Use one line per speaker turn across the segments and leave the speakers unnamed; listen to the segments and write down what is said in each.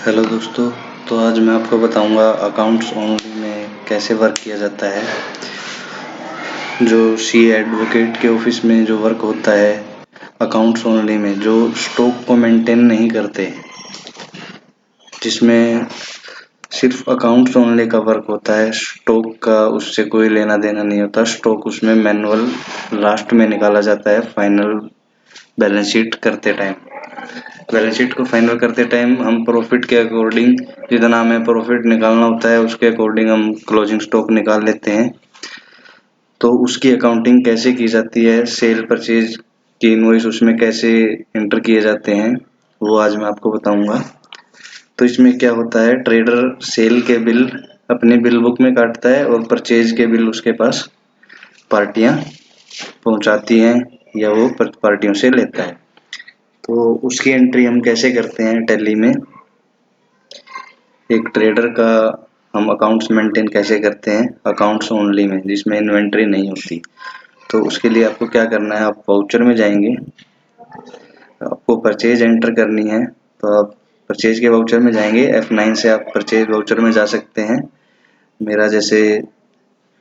Hello दोस्तों। तो आज मैं आपको बताऊंगा अकाउंट्स ओनली में कैसे वर्क किया जाता है। जो सी एडवोकेट के ऑफिस में जो वर्क होता है अकाउंट्स ओनली में, जो स्टॉक को मेंटेन नहीं करते, जिसमें सिर्फ अकाउंट्स ओनली का वर्क होता है, स्टॉक का उससे कोई लेना देना नहीं होता। स्टॉक उसमें मैनुअल लास्ट में निकाला जाता है फाइनल बैलेंस शीट करते टाइम। बैलेंस शीट को फाइनल करते टाइम हम प्रॉफिट के अकॉर्डिंग, जितना हमें प्रॉफिट निकालना होता है उसके अकॉर्डिंग हम क्लोजिंग स्टॉक निकाल लेते हैं। तो उसकी अकाउंटिंग कैसे की जाती है, सेल परचेज की इनवॉइस उसमें कैसे एंटर किए जाते हैं, वो आज मैं आपको बताऊंगा। तो इसमें क्या होता है, ट्रेडर सेल के बिल अपने बिल बुक में काटता है और परचेज के बिल उसके पास पार्टियां पहुंचाती हैं या वो पार्टियों से लेता है। तो उसकी एंट्री हम कैसे करते हैं टैली में, एक ट्रेडर का हम अकाउंट्स मेंटेन कैसे करते हैं अकाउंट्स ओनली में, जिसमें इन्वेंट्री नहीं होती। तो उसके लिए आपको क्या करना है, आप वाउचर में जाएंगे, आपको परचेज एंटर करनी है। तो आप परचेज के वाउचर में जाएंगे, F9 से आप परचेज वाउचर में जा सकते हैं। मेरा जैसे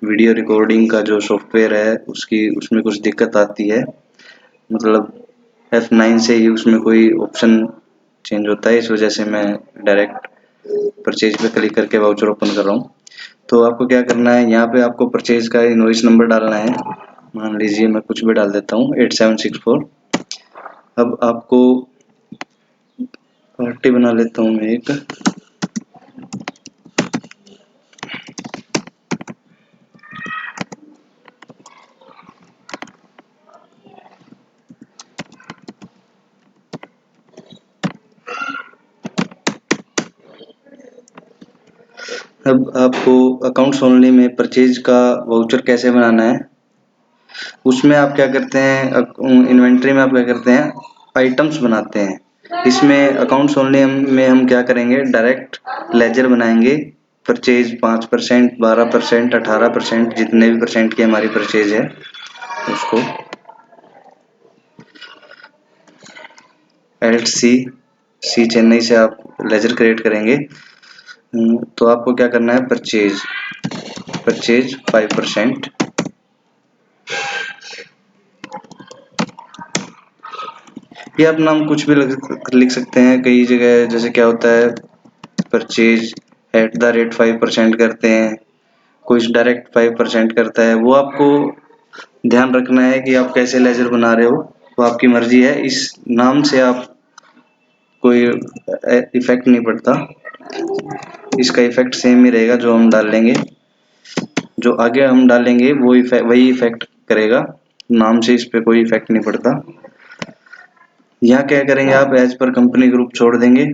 वीडियो रिकॉर्डिंग का जो सॉफ्टवेयर है उसकी उसमें कुछ दिक्कत आती है, मतलब F9 से ही उसमें कोई ऑप्शन चेंज होता है, इस वजह से मैं डायरेक्ट परचेज पे क्लिक करके वाउचर ओपन कर रहा हूँ। तो आपको क्या करना है, यहाँ पे आपको परचेज का इनवॉइस नंबर डालना है। मान लीजिए मैं कुछ भी डाल देता हूँ 8764। अब आपको पार्टी बना लेता हूँ मैं एक। अब आपको अकाउंट्स ओनली में परचेज का वाउचर कैसे बनाना है, उसमें आप क्या करते हैं, इन्वेंट्री में आप क्या करते हैं, आइटम्स बनाते हैं। इसमें अकाउंट्स ओनली में हम क्या करेंगे, डायरेक्ट लेजर बनाएंगे। परचेज 5%, 12%, 18%, जितने भी परसेंट की हमारी परचेज है उसको सी चेन्नई से आप लेजर क्रिएट करेंगे। तो आपको क्या करना है, परचेज 5%। ये आप नाम कुछ भी लिख सकते हैं। कई जगह जैसे क्या होता है, परचेज @5% करते हैं, कुछ डायरेक्ट 5% करता है। वो आपको ध्यान रखना है कि आप कैसे लेजर बना रहे हो, वो आपकी मर्जी है। इस नाम से आप कोई इफेक्ट नहीं पड़ता, इसका इफेक्ट सेम ही रहेगा। जो हम डाल लेंगे, जो आगे हम डालेंगे वो वही इफेक्ट करेगा, नाम से इस पे कोई इफेक्ट नहीं पड़ता। यहाँ क्या करेंगे, आप एज पर कंपनी ग्रुप छोड़ देंगे।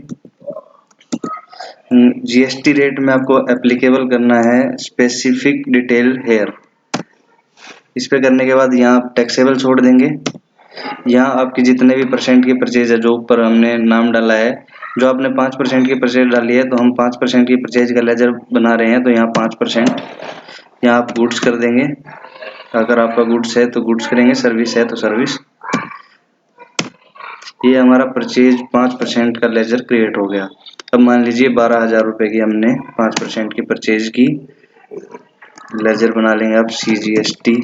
जीएसटी रेट में आपको एप्लीकेबल करना है स्पेसिफिक डिटेल हेयर। इस पे करने के बाद यहाँ आप टैक्सेबल छोड़ देंगे। यहाँ आपकी जितने भी परसेंट की परचेज है, जो ऊपर हमने नाम डाला है, जो आपने 5% की परचेज डाली है तो हम 5% की परचेज का लेजर बना रहे हैं, तो यहाँ 5%। यहाँ आप गुड्स कर देंगे, अगर आपका गुड्स है तो गुड्स करेंगे, सर्विस है तो सर्विस। ये हमारा परचेज 5% का लेजर क्रिएट हो गया। अब मान लीजिए 12,000 रुपए की हमने 5% की परचेज की, लेजर बना लेंगे आप CGST।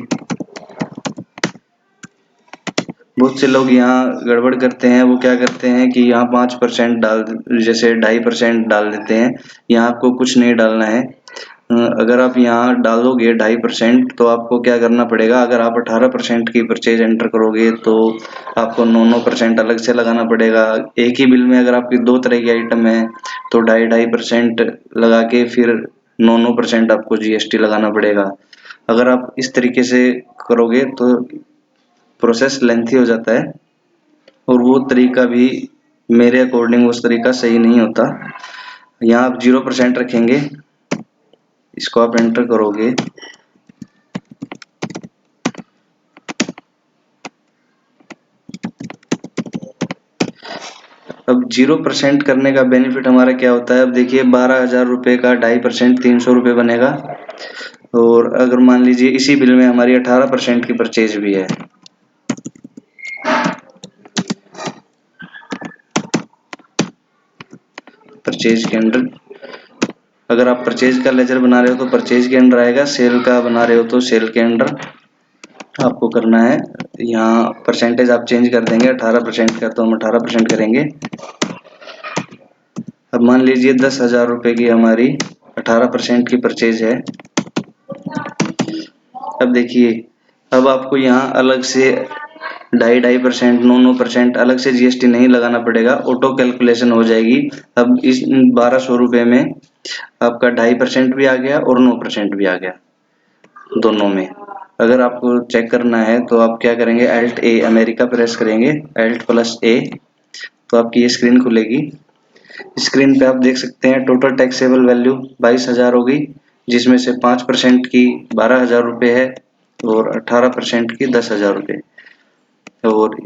बहुत से लोग यहाँ गड़बड़ करते हैं, वो क्या करते हैं कि यहाँ 5% डाल, जैसे 2.5% डाल देते हैं। यहाँ आपको कुछ नहीं डालना है। अगर आप यहाँ डालोगे 2.5% तो आपको क्या करना पड़ेगा, अगर आप 18% की परचेज एंटर करोगे तो आपको 9% अलग से लगाना पड़ेगा। एक ही बिल में अगर आपकी दो तरह की आइटम है तो 2.5% लगा के फिर 9% आपको GST लगाना पड़ेगा। अगर आप इस तरीके से करोगे तो प्रोसेस लेंथी हो जाता है, और वो तरीका भी मेरे अकॉर्डिंग उस तरीका सही नहीं होता। यहाँ आप 0% रखेंगे, इसको आप एंटर करोगे। अब 0% करने का बेनिफिट हमारा क्या होता है, अब देखिए 12,000 रुपए का 2.5% 300 रुपये बनेगा। और अगर मान लीजिए इसी बिल में हमारी 18% की परचेज भी है, परचेज के अंडर, अगर आप परचेज का लेजर बना रहे हो तो परचेज के अंडर आएगा, सेल का बना रहे हो तो सेल के अंडर आपको करना है। यहाँ परसेंटेज आप चेंज कर देंगे, 18% का तो हम 18% करेंगे। अब मान लीजिए 10,000 रुपये की हमारी 18% की परचेज है। अब देखिए, अब आपको यहाँ अलग से 2.5% 9% अलग से जीएसटी नहीं लगाना पड़ेगा, ऑटो कैलकुलेशन हो जाएगी। अब इस 1200 रुपये में आपका 2.5% भी आ गया और 9% भी आ गया दोनों में। अगर आपको चेक करना है तो आप क्या करेंगे, Alt A अमेरिका प्रेस करेंगे, Alt+A, तो आपकी ये स्क्रीन खुलेगी। स्क्रीन पे आप देख सकते हैं टोटल टैक्सेबल वैल्यू 22,000 हो गई, जिसमें से 5% की 12,000 रुपये है और 18% की 10,000 रुपये। और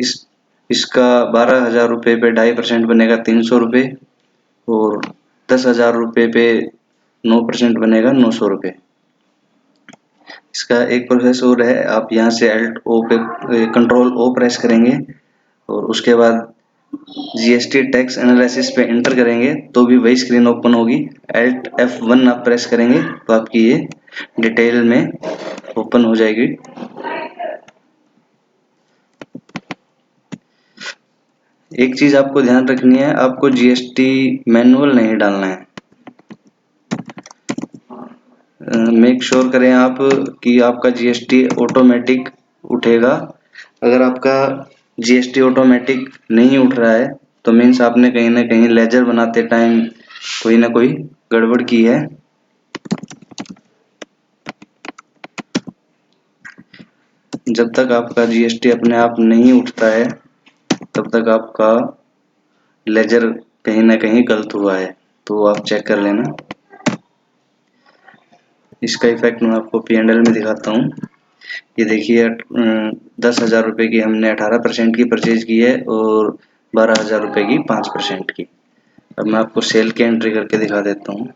इसका 12,000 रुपये पे 2.5% बनेगा 300 रुपये और 10,000 रुपये पे 9% बनेगा 900 रुपये। इसका एक प्रोसेस और है, आप यहाँ से Alt+O पे Ctrl+O प्रेस करेंगे और उसके बाद जीएसटी टैक्स एनालिसिस पे एंटर करेंगे तो भी वही स्क्रीन ओपन होगी। Alt+F1 आप प्रेस करेंगे तो आपकी ये डिटेल में ओपन हो जाएगी। एक चीज आपको ध्यान रखनी है, आपको जीएसटी मैनुअल नहीं डालना है। मेक श्योर करें आप कि आपका जीएसटी ऑटोमेटिक उठेगा। अगर आपका जीएसटी ऑटोमेटिक नहीं उठ रहा है तो मीन्स आपने कहीं ना कहीं लेजर बनाते टाइम कोई ना कोई गड़बड़ की है। जब तक आपका जीएसटी अपने आप नहीं उठता है तब तक आपका लेजर कहीं ना कहीं गलत हुआ है, तो आप चेक कर लेना। इसका इफेक्ट मैं आपको P&L में दिखाता हूँ। ये देखिए 10,000 रुपये की हमने 18% की परचेज की है और 12,000 रुपये की 5% की। अब मैं आपको सेल की एंट्री करके दिखा देता हूँ।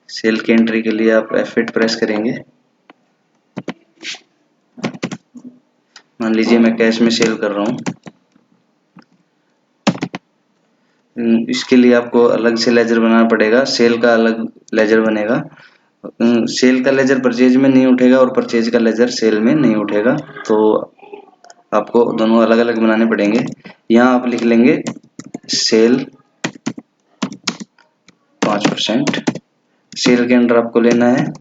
सेल की एंट्री के लिए आप F8 प्रेस करेंगे। मान लीजिए मैं कैश में सेल कर रहा हूँ, इसके लिए आपको अलग से लेजर बनाना पड़ेगा, सेल का अलग लेजर बनेगा। सेल का लेजर परचेज में नहीं उठेगा और परचेज का लेजर सेल में नहीं उठेगा, तो आपको दोनों अलग अलग बनाने पड़ेंगे। यहाँ आप लिख लेंगे सेल 5%, सेल के अंडर आपको लेना है।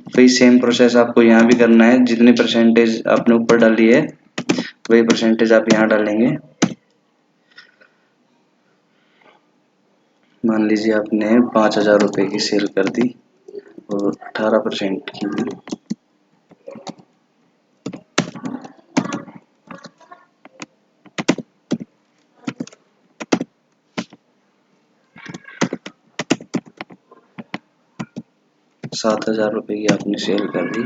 वही सेम प्रोसेस आपको यहाँ भी करना है, जितनी परसेंटेज आपने ऊपर डाली है वही परसेंटेज आप यहाँ डालेंगे। मान लीजिए आपने 5,000 रुपये की सेल कर दी और 18% की दी। ₹7,000 की आपने सेल कर दी।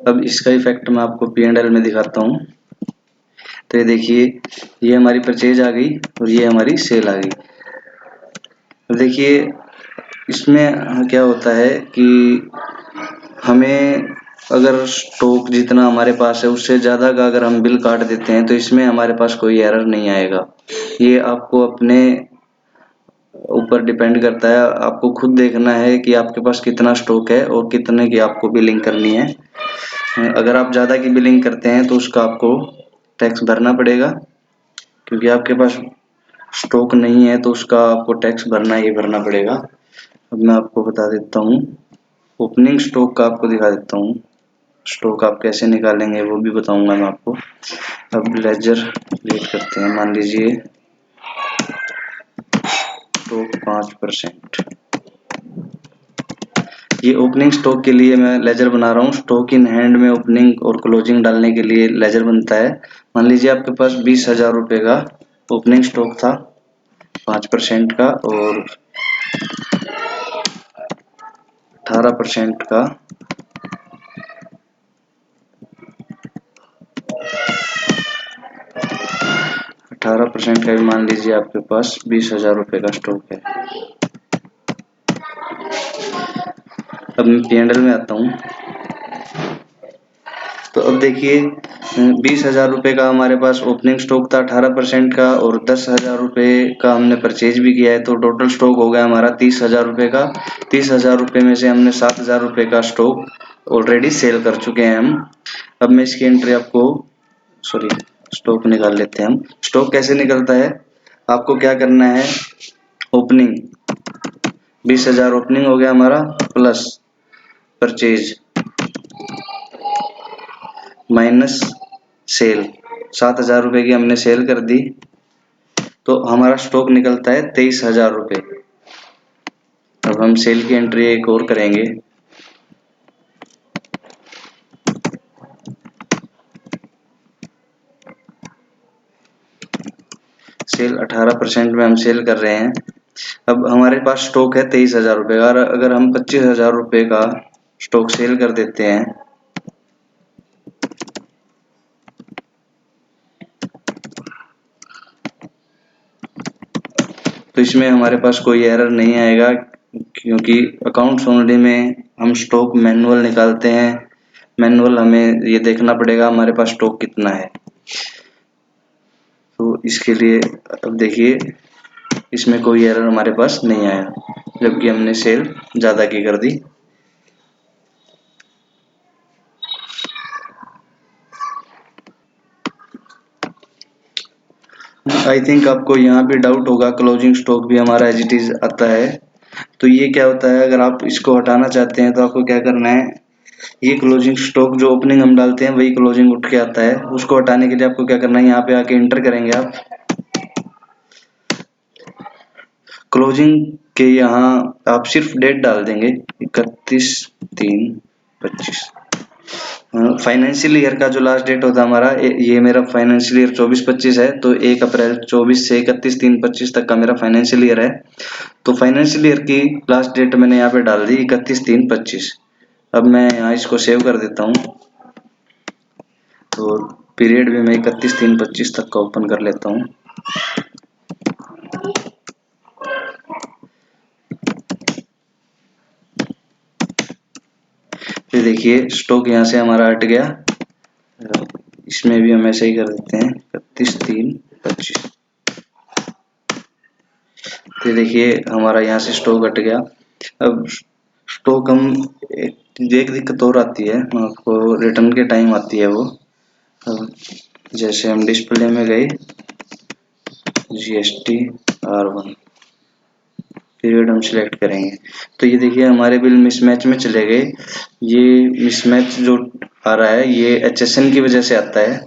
अब इसका इफेक्ट मैं आपको P&L में दिखाता हूँ। तो ये देखिए, ये हमारी परचेज आ गई और ये हमारी सेल आ गई। अब देखिए इसमें क्या होता है कि हमें अगर स्टॉक जितना हमारे पास है उससे ज़्यादा का अगर हम बिल काट देते हैं तो इसमें हमारे पास कोई एरर नहीं आएगा। ये आपको अपने ऊपर डिपेंड करता है, आपको खुद देखना है कि आपके पास कितना स्टॉक है और कितने की आपको बिलिंग करनी है। अगर आप ज़्यादा की बिलिंग करते हैं तो उसका आपको टैक्स भरना पड़ेगा, क्योंकि आपके पास स्टॉक नहीं है तो उसका आपको टैक्स भरना ही भरना पड़ेगा। अब मैं आपको बता देता हूँ, ओपनिंग स्टॉक का आपको दिखा देता हूँ। स्टॉक आप कैसे निकालेंगे वो भी बताऊंगा मैं आपको। अब लेजर क्रिएट करते हैं। मान लीजिए स्टॉक 5%। ये ओपनिंग स्टॉक के लिए मैं लेजर बना रहा हूँ। स्टॉक इन हैंड में ओपनिंग और क्लोजिंग डालने के लिए लेजर बनता है। मान लीजिए आपके पास 20,000 रुपये का ओपनिंग स्टॉक था 5% का और 18% का 18% का भी मान लीजिए आपके पास 20,000 रुपये का स्टॉक है। अब मैं P&L में आता हूँ। तो अब देखिए 20,000 रुपये का हमारे पास ओपनिंग स्टॉक था 18% का, और 10,000 रुपये का हमने परचेज भी किया है, तो टोटल स्टॉक हो गया हमारा 30,000 रुपये का। 30,000 रुपये में से हमने 7,000 रुपये का स्टॉक ऑलरेडी सेल कर चुके हैं हम। अब मैं इसकी एंट्री आपको स्टॉक निकाल लेते हैं हम। स्टॉक कैसे निकलता है, आपको क्या करना है, ओपनिंग 20,000 ओपनिंग हो गया हमारा, प्लस परचेज माइनस सेल, 7,000 रुपये की हमने सेल कर दी, तो हमारा स्टॉक निकलता है 23,000 रुपये। अब हम सेल की एंट्री एक और करेंगे। सेल 18% में हम सेल कर रहे हैं। अब हमारे पास स्टॉक है 23,000 रुपये का, अगर हम 25,000 रुपये का स्टॉक सेल कर देते हैं तो इसमें हमारे पास कोई एरर नहीं आएगा, क्योंकि अकाउंट्स ओनली में हम स्टॉक मैनुअल निकालते हैं। मैनुअल हमें ये देखना पड़ेगा हमारे पास स्टॉक कितना है, तो इसके लिए अब देखिए इसमें कोई एरर हमारे पास नहीं आया, जबकि हमने सेल ज़्यादा की कर दी। आई थिंक आपको यहाँ पे डाउट होगा, क्लोजिंग स्टॉक भी हमारा एज इट इज आता है। तो ये क्या होता है, अगर आप इसको हटाना चाहते हैं तो आपको क्या करना है, ये क्लोजिंग स्टॉक जो ओपनिंग हम डालते हैं वही क्लोजिंग उठ के आता है। उसको हटाने के लिए आपको क्या करना है, यहाँ पे आके इंटर करेंगे आप क्लोजिंग के, यहाँ आप सिर्फ डेट डाल देंगे 31/3/25। फाइनेंशियल ईयर का जो लास्ट डेट होता है हमारा, ये मेरा फाइनेंशियल ईयर 24-25 है, तो 1 अप्रैल 24 से 31/3/25 तक का मेरा फाइनेंशियल ईयर है। तो फाइनेंशियल ईयर की लास्ट डेट मैंने यहाँ पे डाल दी 31/3/25। अब मैं यहाँ इसको सेव कर देता हूँ, तो पीरियड भी मैं 31/3/25 तक का ओपन कर लेता हूँ। फिर देखिए स्टॉक यहाँ से हमारा हट गया, इसमें भी हम ऐसे ही कर देते हैं 31/3/25। फिर देखिए हमारा यहाँ से स्टॉक हट गया। अब स्टॉक हम एक दिक्कत और आती है आपको, रिटर्न के टाइम आती है वो। अब जैसे हम डिस्प्ले में गए, GST R1 पीरियड हम सिलेक्ट करेंगे, तो ये देखिए हमारे बिल मिसमैच में चले गए। ये मिसमैच जो आ रहा है ये HSN की वजह से आता है।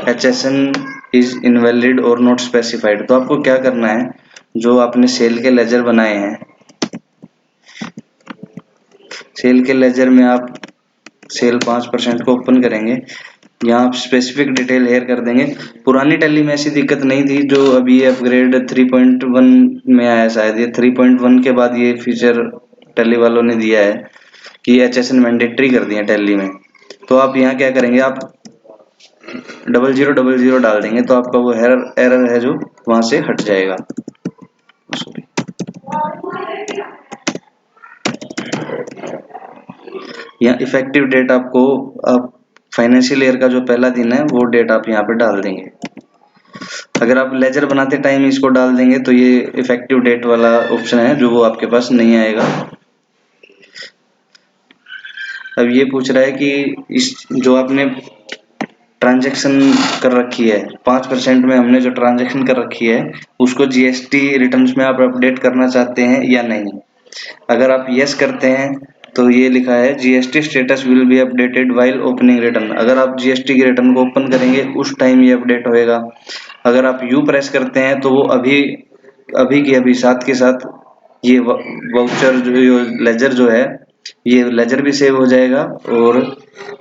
HSN इज इनवैलिड और नॉट स्पेसिफाइड। तो आपको क्या करना है, जो आपने सेल के लेजर बनाए हैं, सेल के लेजर में आप सेल 5% को ओपन करेंगे, यहाँ आप स्पेसिफिक डिटेल हेयर कर देंगे। पुरानी टैली में ऐसी दिक्कत नहीं थी, जो अभी ये अपग्रेड 3.1 में आया, शायद ये 3.1 के बाद ये फीचर टैली वालों ने दिया है कि HSN मैंडेटरी कर दिया टैली में। तो आप यहाँ क्या करेंगे, आप 0000 डाल देंगे, तो आपका वो एरर है जो वहां से हट जाएगा। यहाँ इफेक्टिव डेट आपको, आप फाइनेंशियल ईयर का जो पहला दिन है वो डेट आप यहाँ पे डाल देंगे। अगर आप लेजर बनाते टाइम इसको डाल देंगे तो ये इफेक्टिव डेट वाला ऑप्शन है जो वो आपके पास नहीं आएगा। अब ये पूछ रहा है कि इस जो आपने ट्रांजैक्शन कर रखी है 5% में, हमने जो ट्रांजैक्शन कर रखी है उसको GST रिटर्न्स में आप अपडेट करना चाहते हैं या नहीं। अगर आप यस करते हैं तो ये लिखा है GST status will be updated while opening return. अगर आप GST की रिटर्न को ओपन करेंगे उस टाइम ये अपडेट होएगा। अगर आप यू प्रेस करते हैं तो वो अभी अभी की अभी साथ के साथ ये वाउचर जो लेजर जो है, ये लेजर भी सेव हो जाएगा और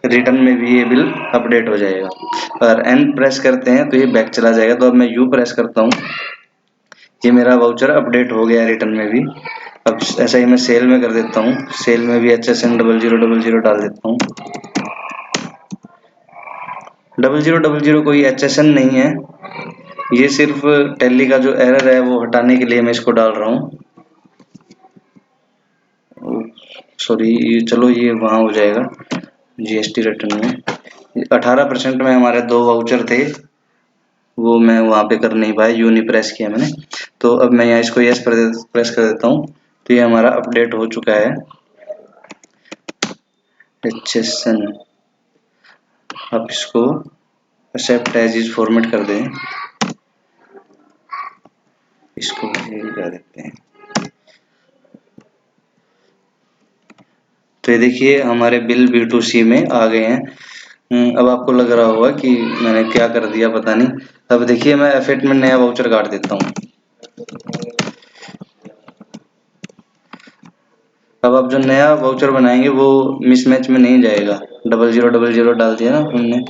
रिटर्न में भी ये बिल अपडेट हो जाएगा। अगर एन प्रेस करते हैं तो ये बैक चला जाएगा। तो अब मैं यू प्रेस करता हूँ, ये मेरा वाउचर अपडेट हो गया रिटर्न में भी। अब ऐसा ही मैं सेल में कर देता हूँ, सेल में भी HSN 0000 डाल देता हूँ। 0000 कोई HSN नहीं है, ये सिर्फ टैली का जो एरर है वो हटाने के लिए मैं इसको डाल रहा हूँ। सॉरी, ये चलो ये वहाँ हो जाएगा GST रिटर्न में। 18% में हमारे 2 वाउचर थे, वो मैं वहाँ पे कर नहीं पाया, यू नहीं प्रेस किया मैंने। तो अब मैं यहाँ इसको यस प्रेस कर देता हूँ, तो ये हमारा अपडेट हो चुका है। HSN, अब इसको एक्सेप्ट एज इज फॉर्मेट कर दें, इसको कर देते हैं। तो ये देखिए हमारे बिल B2C में आ गए हैं। अब आपको लग रहा होगा कि मैंने क्या कर दिया पता नहीं। अब देखिए मैं F8 में नया वाउचर काट देता हूँ। अब आप जो नया वाउचर बनाएंगे वो मिसमैच में नहीं जाएगा। 0000 डाल दिया ना हमने,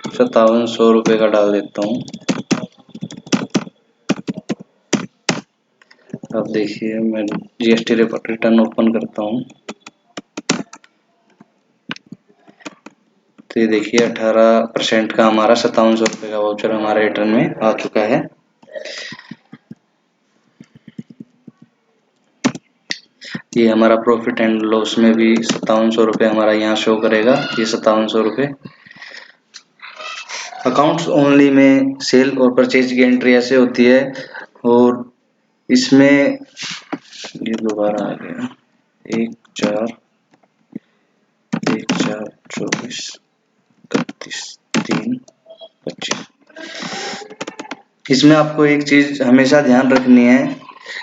5700 रुपये का डाल देता हूँ। अब देखिए मैं GST रिटर्न ओपन करता हूँ, तो ये देखिए 18% का हमारा 5700 रुपये का वाउचर हमारे रिटर्न में आ चुका है। ये हमारा प्रॉफिट एंड लॉस में भी 5700 रुपये हमारा यहाँ शो करेगा, ये 5700 रुपये। अकाउंट्स ओनली में सेल और परचेज की एंट्री ऐसे होती है, और इसमें ये दोबारा आ गया 1/4/24/31/3/25। इसमें आपको एक चीज हमेशा ध्यान रखनी है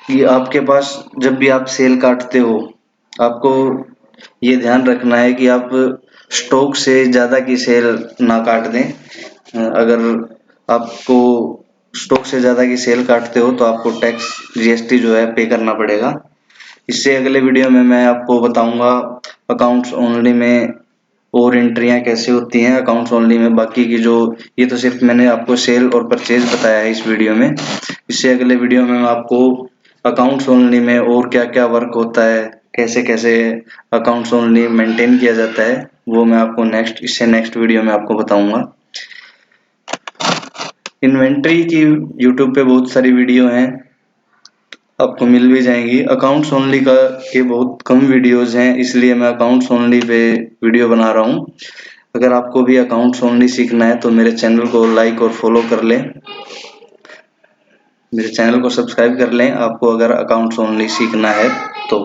कि आपके पास जब भी आप सेल काटते हो, आपको ये ध्यान रखना है कि आप स्टॉक से ज़्यादा की सेल ना काट दें। अगर आपको स्टॉक से ज़्यादा की सेल काटते हो तो आपको टैक्स GST जो है पे करना पड़ेगा। इससे अगले वीडियो में मैं आपको बताऊंगा अकाउंट्स ओनली में और एंट्रियां कैसे होती हैं अकाउंट्स ओनली में। बाकी की जो, ये तो सिर्फ मैंने आपको सेल और परचेज बताया है इस वीडियो में। इससे अगले वीडियो में मैं आपको अकाउंट्स ओनली में और क्या क्या वर्क होता है, कैसे कैसे अकाउंट्स ओनली मेंटेन किया जाता है, वो मैं आपको नेक्स्ट वीडियो में आपको बताऊंगा। इन्वेंट्री की यूट्यूब पे बहुत सारी वीडियो हैं, आपको मिल भी जाएंगी। अकाउंट्स ओनली का के बहुत कम वीडियोस हैं, इसलिए मैं अकाउंट्स ओनली पे वीडियो बना रहा हूँ। अगर आपको भी अकाउंट्स ओनली सीखना है तो मेरे चैनल को लाइक और फॉलो कर लें, मेरे चैनल को सब्सक्राइब कर लें, आपको अगर अकाउंट्स ओनली सीखना है तो।